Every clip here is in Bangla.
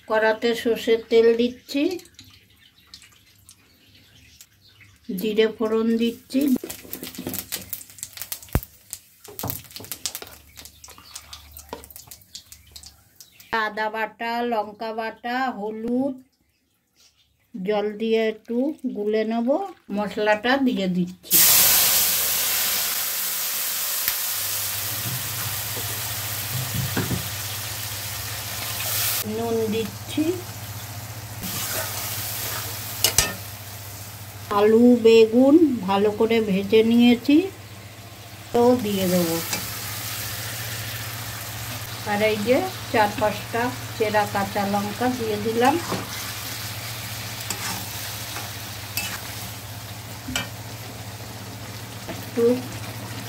কড়াতে সর্ষের তেল দিচ্ছি, জিরে ফোড়ন দিচ্ছি, আদা বাটা, লঙ্কা বাটা, হলুদ, জল দিয়ে একটু গুলে নেব। মশলাটা দিয়ে দিচ্ছি, নুন দিচ্ছি, আলু বেগুন ভালো করে ভেজে নিয়েছি তো দিয়ে দেবো। আর এই যে 4-5টা চেরা কাঁচা লঙ্কা দিয়ে দিলাম, একটু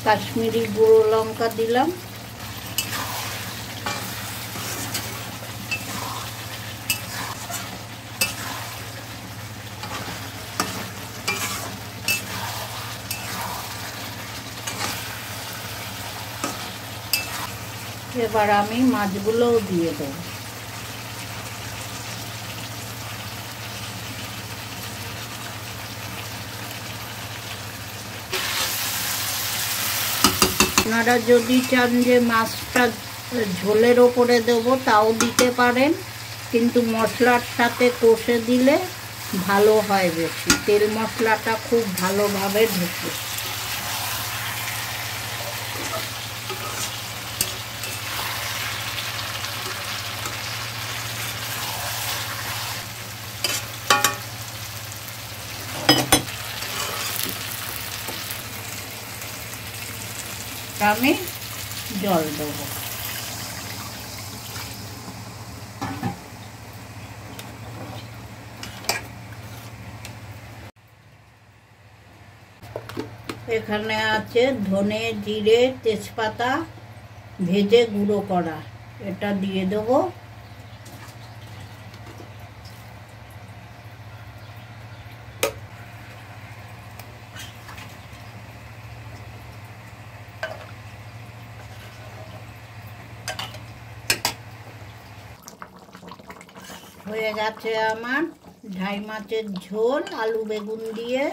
কাশ্মীরি গুঁড়ো লঙ্কা দিলাম, এবার আমি মাছগুলোও দিয়ে দেবো। আপনারা যদি চান যে মাছটা ঝোলের ওপরে দেবো তাও দিতে পারেন, কিন্তু মশলার সাথে কষে দিলে ভালো হয়, বেশি তেল মশলাটা খুব ভালোভাবে ঢোকে। আমি জল দেবো, এখানে আছে ধনে, জিরে, তেজপাতা ভেজে গুঁড়ো করা, এটা দিয়ে দেবো। হয়ে গেছে আমার ঢাই মাছের ঝোল আলু বেগুন দিয়ে।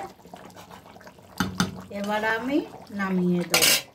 এবার আমি নামিয়ে দেবো।